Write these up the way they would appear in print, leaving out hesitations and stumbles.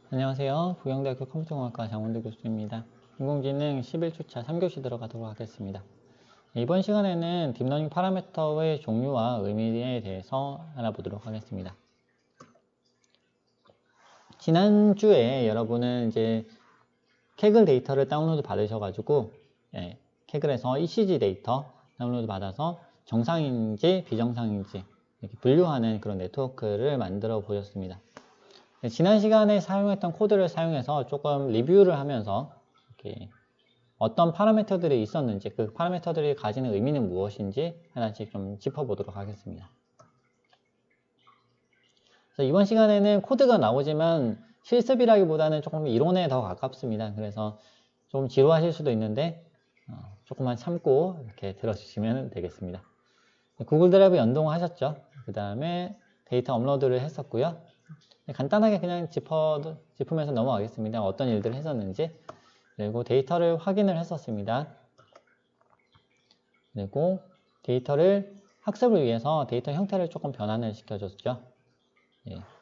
안녕하세요. 부경대학교 컴퓨터공학과 장원도 교수입니다. 인공지능 11주차 3교시 들어가도록 하겠습니다. 이번 시간에는 딥러닝 파라미터의 종류와 의미에 대해서 알아보도록 하겠습니다. 지난주에 여러분은 이제 캐글 데이터를 다운로드 받으셔가지고 캐글에서 ECG 데이터 다운로드 받아서 정상인지 비정상인지 이렇게 분류하는 그런 네트워크를 만들어 보셨습니다. 지난 시간에 사용했던 코드를 사용해서 조금 리뷰를 하면서 이렇게 어떤 파라미터들이 있었는지, 그 파라미터들이 가지는 의미는 무엇인지 하나씩 좀 짚어보도록 하겠습니다. 그래서 이번 시간에는 코드가 나오지만 실습이라기보다는 조금 이론에 더 가깝습니다. 그래서 좀 지루하실 수도 있는데 조금만 참고 이렇게 들어주시면 되겠습니다. 구글 드라이브 연동하셨죠? 그 다음에 데이터 업로드를 했었고요. 간단하게 그냥 짚으면서 넘어가겠습니다. 어떤 일들을 했었는지. 그리고 데이터를 확인을 했었습니다. 그리고 데이터를 학습을 위해서 데이터 형태를 조금 변환을 시켜줬죠.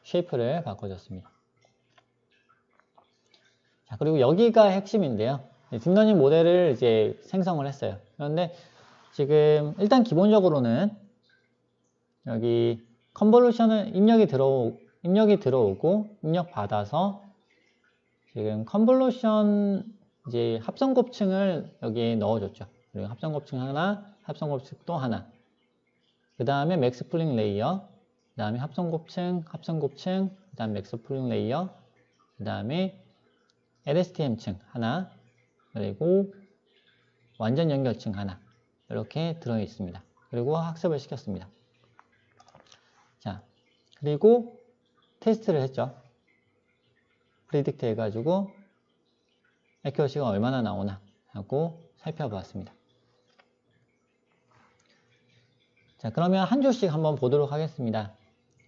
쉐이프를 바꿔줬습니다. 자, 그리고 여기가 핵심인데요. 딥러닝 모델을 이제 생성을 했어요. 그런데 지금 일단 기본적으로는 여기 컨볼루션을 입력이 들어오고 입력 받아서 지금 컨볼루션 이제 합성 곱층을 여기에 넣어줬죠. 그리고 합성 곱층 하나, 합성 곱층 또 하나. 그 다음에 맥스 풀링 레이어, 그 다음에 합성 곱층, 그 다음에 맥스 풀링 레이어, 그 다음에 LSTM층 하나, 그리고 완전 연결층 하나. 이렇게 들어 있습니다. 그리고 학습을 시켰습니다. 자, 그리고 테스트를 했죠. 프리딕트 해가지고 애큐러시가 얼마나 나오나 하고 살펴보았습니다. 자, 그러면 한 줄씩 한번 보도록 하겠습니다.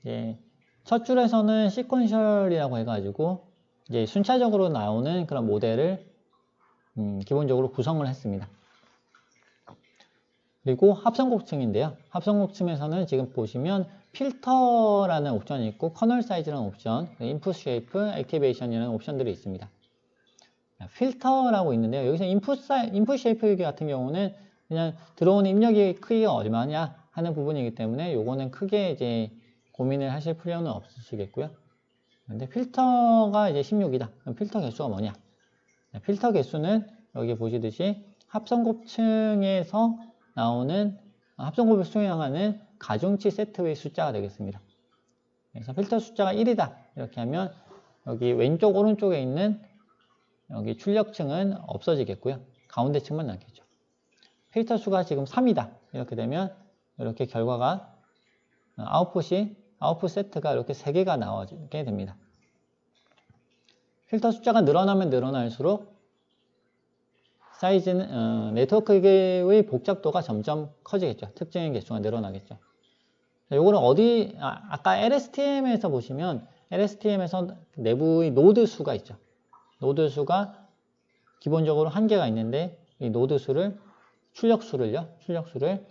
이제 첫 줄에서는 시퀀셜이라고 해가지고 이제 순차적으로 나오는 그런 모델을 기본적으로 구성을 했습니다. 그리고 합성곱층인데요. 합성곱층에서는 지금 보시면 필터라는 옵션이 있고 커널 사이즈라는 옵션, 인풋 쉐이프, 액티베이션이라는 옵션들이 있습니다. 필터라고 있는데요. 여기서 인풋 쉐이프 같은 경우는 그냥 들어오는 입력의 크기가 얼마냐 하는 부분이기 때문에 요거는 크게 이제 고민을 하실 필요는 없으시겠고요. 근데 필터가 이제 16이다. 그럼 필터 개수가 뭐냐? 필터 개수는 여기 보시듯이 합성곱층에서 나오는 합성곱을 수행하는 가중치 세트의 숫자가 되겠습니다. 그래서 필터 숫자가 1이다. 이렇게 하면 여기 왼쪽 오른쪽에 있는 여기 출력층은 없어지겠고요. 가운데 층만 남겠죠. 필터 수가 지금 3이다. 이렇게 되면 이렇게 결과가 아웃풋 세트가 이렇게 3개가 나오게 됩니다. 필터 숫자가 늘어나면 늘어날수록 사이즈는 네트워크의 복잡도가 점점 커지겠죠. 특징의 개수가 늘어나겠죠. 요거는 아까 LSTM에서 보시면 LSTM에서 내부의 노드 수가 있죠. 노드 수가 기본적으로 1개가 있는데 이 노드 수를 출력수를 2개,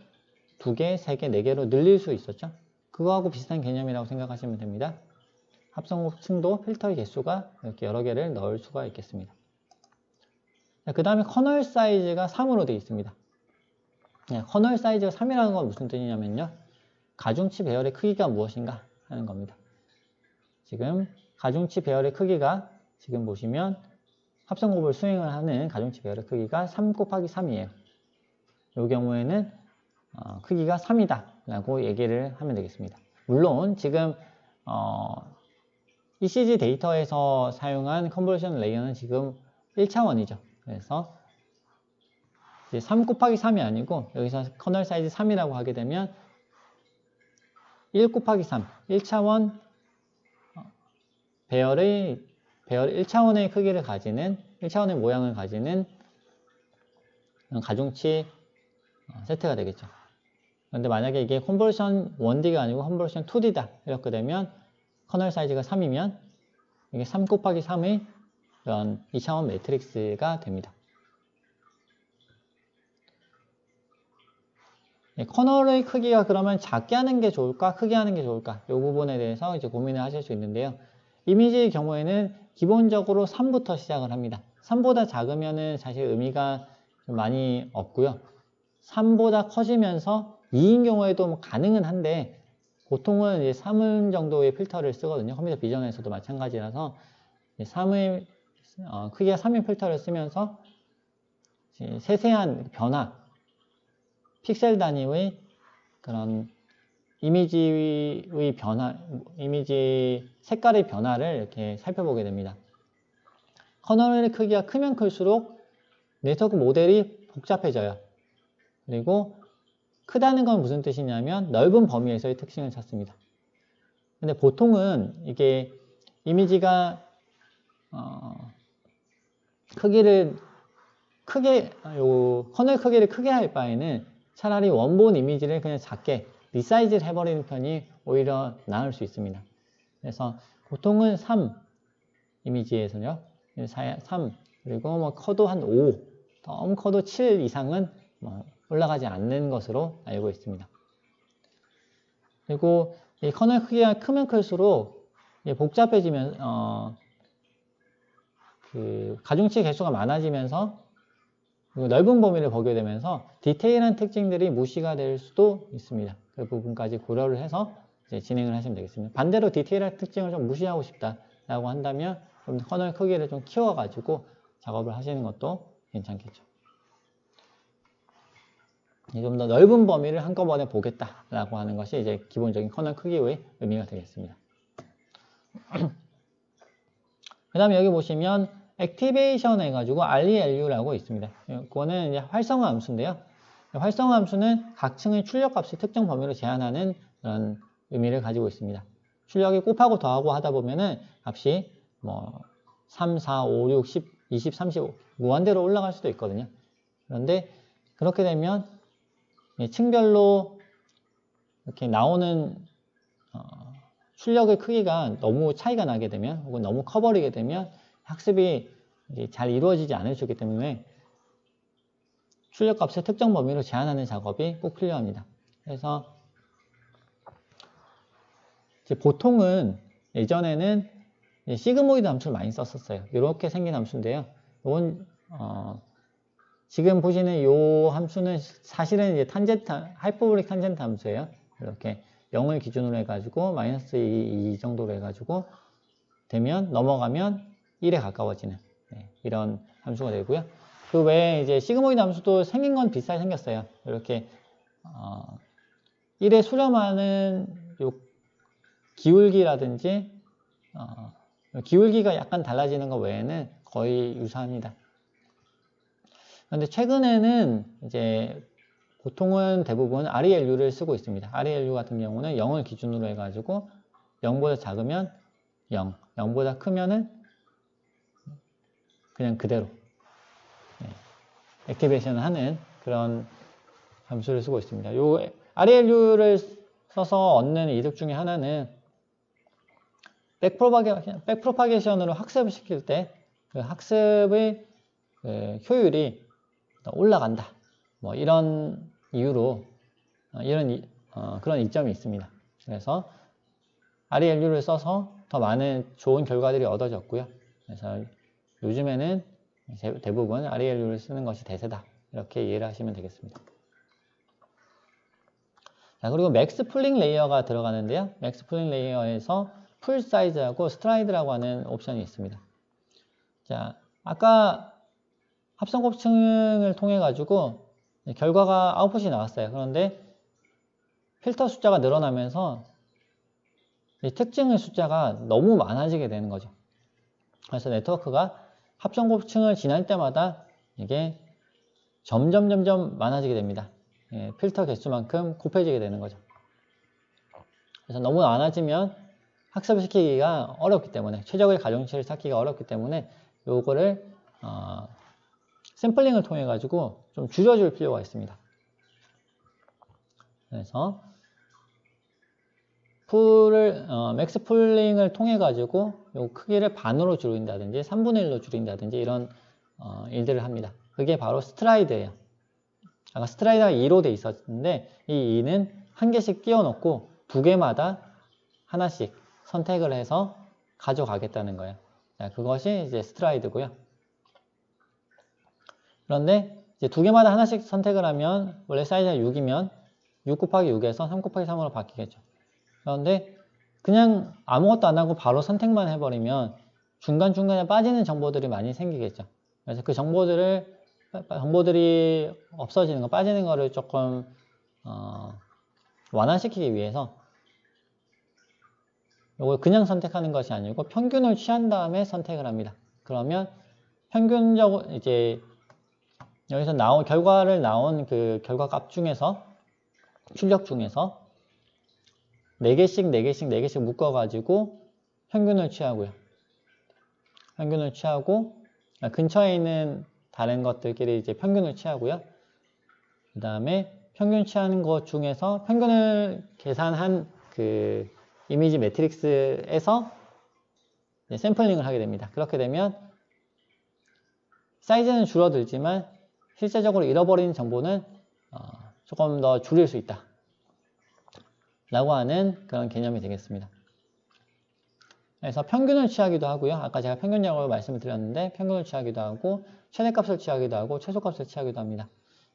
3개, 4개로 늘릴 수 있었죠. 그거하고 비슷한 개념이라고 생각하시면 됩니다. 합성곱층도 필터의 개수가 이렇게 여러 개를 넣을 수가 있겠습니다. 그 다음에 커널 사이즈가 3으로 되어 있습니다. 커널 사이즈가 3이라는 건 무슨 뜻이냐면요. 가중치 배열의 크기가 무엇인가 하는 겁니다. 지금 가중치 배열의 크기가 지금 보시면 합성곱을 수행을 하는 가중치 배열의 크기가 3 곱하기 3이에요. 이 경우에는 크기가 3이다 라고 얘기를 하면 되겠습니다. 물론 지금 ECG 데이터에서 사용한 컨볼루션 레이어는 지금 1차원이죠. 그래서 이제 3 곱하기 3이 아니고 여기서 커널 사이즈 3이라고 하게 되면 1 곱하기 3, 1차원 배열 1차원의 크기를 가지는 1차원의 모양을 가지는 가중치 세트가 되겠죠. 그런데 만약에 이게 컨볼루션 1D가 아니고 컨볼루션 2D다 이렇게 되면 커널 사이즈가 3이면 이게 3 곱하기 3의 그런 2차원 매트릭스가 됩니다. 커널의 크기가 그러면 작게 하는 게 좋을까 크게 하는 게 좋을까 이 부분에 대해서 이제 고민을 하실 수 있는데요. 이미지의 경우에는 기본적으로 3부터 시작을 합니다. 3보다 작으면은 사실 의미가 좀 많이 없고요. 3보다 커지면서 2인 경우에도 뭐 가능은 한데 보통은 이제 3음 정도의 필터를 쓰거든요. 컴퓨터 비전에서도 마찬가지라서 3의 크기가 3인 필터를 쓰면서 세세한 변화, 픽셀 단위의 그런 이미지의 변화, 이미지 색깔의 변화를 이렇게 살펴보게 됩니다. 커널의 크기가 크면 클수록 네트워크 모델이 복잡해져요. 그리고 크다는 건 무슨 뜻이냐면 넓은 범위에서의 특징을 찾습니다. 근데 보통은 이게 이미지가 크기를 크게, 커널 크기를 크게 할 바에는 차라리 원본 이미지를 그냥 작게 리사이즈를 해버리는 편이 오히려 나을 수 있습니다. 그래서 보통은 3 이미지에서요. 3 그리고 뭐 커도 한 5, 너무 커도 7 이상은 뭐 올라가지 않는 것으로 알고 있습니다. 그리고 이 커널 크기가 크면 클수록 복잡해지면 그 가중치 개수가 많아지면서 넓은 범위를 보게 되면서 디테일한 특징들이 무시가 될 수도 있습니다. 그 부분까지 고려를 해서 이제 진행을 하시면 되겠습니다. 반대로 디테일한 특징을 좀 무시하고 싶다라고 한다면 좀 커널 크기를 좀 키워가지고 작업을 하시는 것도 괜찮겠죠. 좀 더 넓은 범위를 한꺼번에 보겠다라고 하는 것이 이제 기본적인 커널 크기의 의미가 되겠습니다. 그 다음에 여기 보시면 액티베이션 해가지고 ReLU라고 있습니다. 그거는 이제 활성화 함수인데요. 활성화 함수는 각 층의 출력 값을 특정 범위로 제한하는 그런 의미를 가지고 있습니다. 출력이 곱하고 더하고 하다 보면은 값이 뭐 3, 4, 5, 6, 10, 20, 35 무한대로 올라갈 수도 있거든요. 그런데 그렇게 되면 층별로 이렇게 나오는 출력의 크기가 너무 차이가 나게 되면 혹은 너무 커버리게 되면 학습이 잘 이루어지지 않을 수 있기 때문에 출력값을 특정 범위로 제한하는 작업이 꼭 필요합니다. 그래서 보통은 예전에는 시그모이드 함수를 많이 썼었어요. 이렇게 생긴 함수인데요. 이건 지금 보시는 이 함수는 사실은 이제 하이퍼볼릭 탄젠트 함수예요. 이렇게 0을 기준으로 해가지고 마이너스 2 정도로 해가지고 되면 넘어가면 1에 가까워지는 이런 함수가 되고요. 그 외에 이제 시그모이드 함수도 생긴 건 비슷하게 생겼어요. 이렇게 1에 수렴하는 요 기울기라든지 기울기가 약간 달라지는 것 외에는 거의 유사합니다. 그런데 최근에는 이제 보통은 대부분 ReLU를 쓰고 있습니다. ReLU 같은 경우는 0을 기준으로 해가지고 0보다 작으면 0, 0보다 크면은 그냥 그대로 액티베이션을 하는 그런 함수를 쓰고 있습니다. 요 ReLU를 써서 얻는 이득 중에 하나는 백프로파게이션으로 학습을 시킬 때 그 학습의 그 효율이 올라간다. 뭐 이런 이유로 그런 이점이 있습니다. 그래서 ReLU를 써서 더 많은 좋은 결과들이 얻어졌고요. 그래서 요즘에는 대부분 ReLU를 쓰는 것이 대세다. 이렇게 이해를 하시면 되겠습니다. 자, 그리고 맥스 풀링 레이어가 들어가는데요. 맥스 풀링 레이어에서 풀 사이즈하고 스트라이드라고 하는 옵션이 있습니다. 자, 아까 합성 곱층을 통해 가지고 결과가 아웃풋이 나왔어요. 그런데 필터 숫자가 늘어나면서 이 특징의 숫자가 너무 많아지게 되는 거죠. 그래서 네트워크가 합성 곱층을 지날 때마다 이게 점점 많아지게 됩니다. 필터 개수만큼 곱해지게 되는 거죠. 그래서 너무 많아지면 학습을 시키기가 어렵기 때문에 최적의 가중치를 찾기가 어렵기 때문에 요거를 샘플링을 통해 가지고 좀 줄여줄 필요가 있습니다. 그래서 맥스 풀링을 통해 가지고 요 크기를 반으로 줄인다든지 3분의 1로 줄인다든지 이런 일들을 합니다. 그게 바로 스트라이드예요. 아까 스트라이드가 2로 돼 있었는데 이 2는 한 개씩 띄워 놓고 두 개마다 하나씩 선택을 해서 가져가겠다는 거예요. 자, 그것이 이제 스트라이드고요. 그런데 이제 두 개마다 하나씩 선택을 하면 원래 사이즈가 6이면 6 곱하기 6에서 3 곱하기 3으로 바뀌겠죠. 그런데 그냥 아무것도 안 하고 바로 선택만 해버리면 중간중간에 빠지는 정보들이 많이 생기겠죠. 그래서 그 정보들이 없어지는 거, 빠지는 거를 조금 완화시키기 위해서 이걸 그냥 선택하는 것이 아니고 평균을 취한 다음에 선택을 합니다. 그러면 평균적으로 이제 여기서 결과를 나온 그 결과값 중에서 출력 중에서 4개씩 묶어가지고 평균을 취하고요. 평균을 취하고 근처에 있는 다른 것들끼리 이제 평균을 취하고요. 그 다음에 평균 취하는 것 중에서 평균을 계산한 그 이미지 매트릭스에서 샘플링을 하게 됩니다. 그렇게 되면 사이즈는 줄어들지만 실제적으로 잃어버리는 정보는 조금 더 줄일 수 있다 라고 하는 그런 개념이 되겠습니다. 그래서 평균을 취하기도 하고요. 아까 제가 평균적으로 말씀을 드렸는데 평균을 취하기도 하고 최대값을 취하기도 하고 최소값을 취하기도 합니다.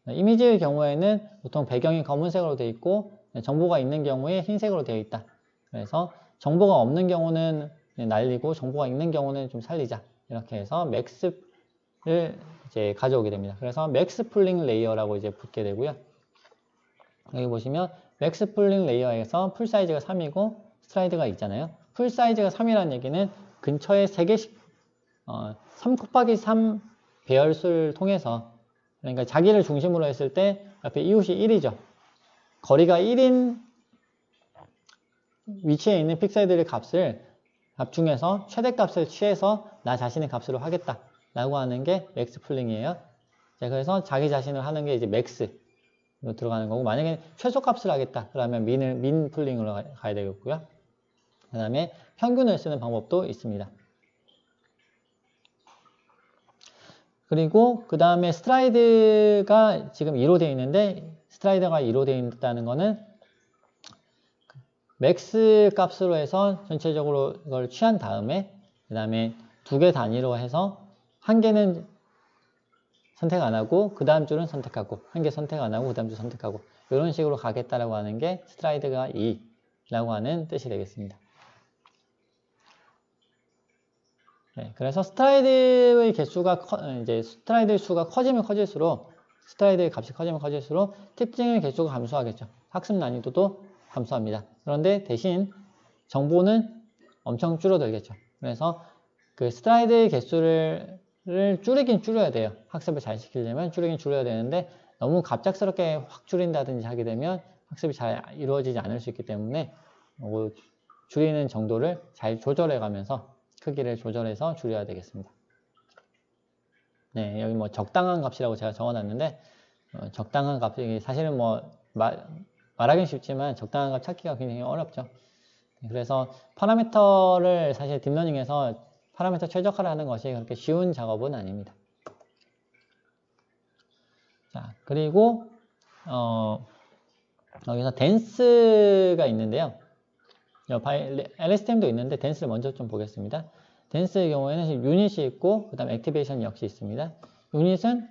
이미지의 경우에는 보통 배경이 검은색으로 되어 있고 정보가 있는 경우에 흰색으로 되어 있다. 그래서 정보가 없는 경우는 날리고 정보가 있는 경우는 좀 살리자. 이렇게 해서 맥스를 이제 가져오게 됩니다. 그래서 맥스 풀링 레이어라고 이제 붙게 되고요. 여기 보시면 맥스 풀링 레이어에서 풀 사이즈가 3이고 스트라이드가 있잖아요. 풀 사이즈가 3이라는 얘기는 근처에 3개씩 3 곱하기 3 배열수를 통해서, 그러니까 자기를 중심으로 했을 때 옆에 이웃이 1이죠. 거리가 1인 위치에 있는 픽셀들의 값 중에서 최대값을 취해서 나 자신의 값으로 하겠다 라고 하는 게 맥스 풀링이에요. 자, 그래서 자기 자신을 하는 게 이제 맥스로 들어가는 거고, 만약에 최소값을 하겠다 그러면 민 풀링으로 가야 되겠고요. 그 다음에 평균을 쓰는 방법도 있습니다. 그리고 그 다음에 스트라이드가 지금 2로 되어 있는데, 스트라이드가 2로 되어 있다는 거는 맥스 값으로 해서 전체적으로 이걸 취한 다음에 그 다음에 2개 단위로 해서 한 개는 선택 안 하고 그 다음 줄은 선택하고, 한 개 선택 안 하고 그 다음 줄 선택하고, 이런 식으로 가겠다라고 하는 게 스트라이드가 2라고 하는 뜻이 되겠습니다. 네, 그래서 스트라이드의 개수가 스트라이드의 수가 커지면 커질수록, 스트라이드의 값이 커지면 커질수록 특징의 개수가 감소하겠죠. 학습 난이도도 감소합니다. 그런데 대신 정보는 엄청 줄어들겠죠. 그래서 그 스트라이드의 개수를 줄이긴 줄여야 돼요. 학습을 잘 시키려면 줄이긴 줄여야 되는데, 너무 갑작스럽게 확 줄인다든지 하게 되면 학습이 잘 이루어지지 않을 수 있기 때문에 줄이는 정도를 잘 조절해 가면서 크기를 조절해서 줄여야 되겠습니다. 네, 여기 뭐 적당한 값이라고 제가 적어놨는데, 적당한 값이 사실은 뭐 말하기는 쉽지만 적당한 값 찾기가 굉장히 어렵죠. 그래서 파라미터를 사실 딥러닝에서 파라미터 최적화를 하는 것이 그렇게 쉬운 작업은 아닙니다. 자, 그리고 여기서 댄스가 있는데요. LSTM도 있는데 댄스를 먼저 좀 보겠습니다. 댄스의 경우에는 유닛이 있고 그 다음 액티베이션 역시 있습니다. 유닛은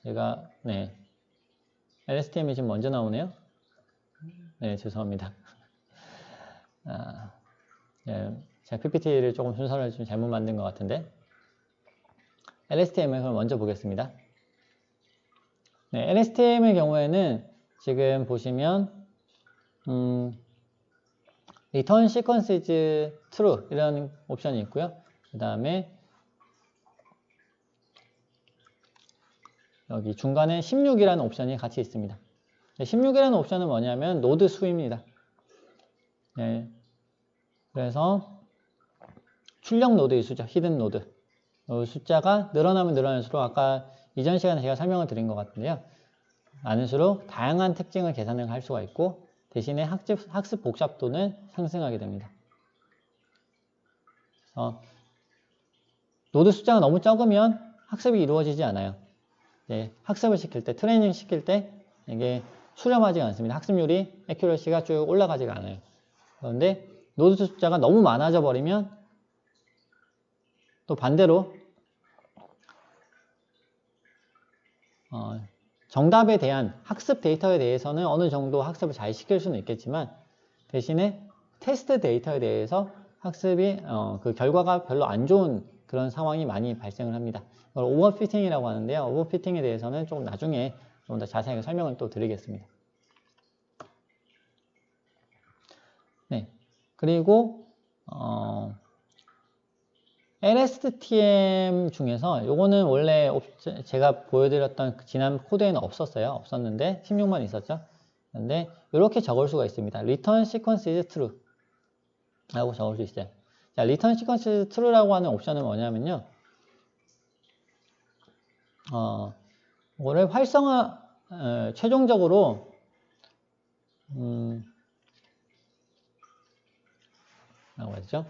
제가 LSTM이 지금 먼저 나오네요. 네, 죄송합니다. 제가 PPT를 조금 순서를 좀 잘못 만든 것 같은데, LSTM을 그럼 먼저 보겠습니다. 네, LSTM의 경우에는 지금 보시면 Return Sequence is True 이런 옵션이 있고요. 그 다음에 여기 중간에 16이라는 옵션이 같이 있습니다. 16이라는 옵션은 뭐냐면 노드 수입니다. 네, 그래서 출력 노드의 수죠. 히든 노드. 숫자가 늘어나면 늘어날수록, 아까 이전 시간에 제가 설명을 드린 것 같은데요, 많을수록 다양한 특징을 계산을 할 수가 있고, 대신에 학습 복잡도는 상승하게 됩니다. 그래서 노드 숫자가 너무 적으면 학습이 이루어지지 않아요. 학습을 시킬 때, 트레이닝 시킬 때 이게 수렴하지 않습니다. 학습률이, 액큐러시가 쭉 올라가지가 않아요. 그런데 노드 숫자가 너무 많아져 버리면 또 반대로 정답에 대한 학습 데이터에 대해서는 어느 정도 학습을 잘 시킬 수는 있겠지만 대신에 테스트 데이터에 대해서 학습이 그 결과가 별로 안 좋은 그런 상황이 많이 발생을 합니다. 이걸 오버피팅이라고 하는데요. 오버피팅에 대해서는 조금 나중에 좀 더 자세하게 설명을 또 드리겠습니다. 네, 그리고 LSTM 중에서 요거는 원래 제가 보여드렸던 지난 코드에는 없었는데 16만 있었죠. 근데 이렇게 적을 수가 있습니다. Return sequence is true 라고 적을 수 있어요. 자, Return sequence is true라고 하는 옵션은 뭐냐면요. 이거를 최종적으로 뭐라고 하죠?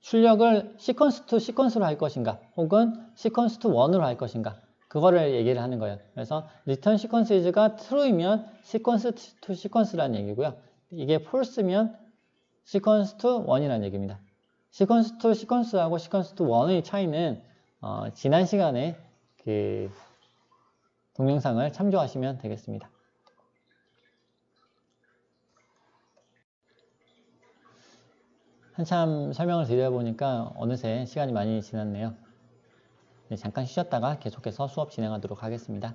출력을 시퀀스 투 시퀀스로 할 것인가 혹은 시퀀스 투 1으로 할 것인가 그거를 얘기를 하는 거예요. 그래서 return sequence is가 true이면 sequence to sequence라는 얘기고요. 이게 false면 sequence to 1이라는 얘기입니다. sequence to sequence하고 sequence to 1의 차이는 지난 시간에 그 동영상을 참조하시면 되겠습니다. 한참 설명을 드려보니까 어느새 시간이 많이 지났네요. 네, 잠깐 쉬었다가 계속해서 수업 진행하도록 하겠습니다.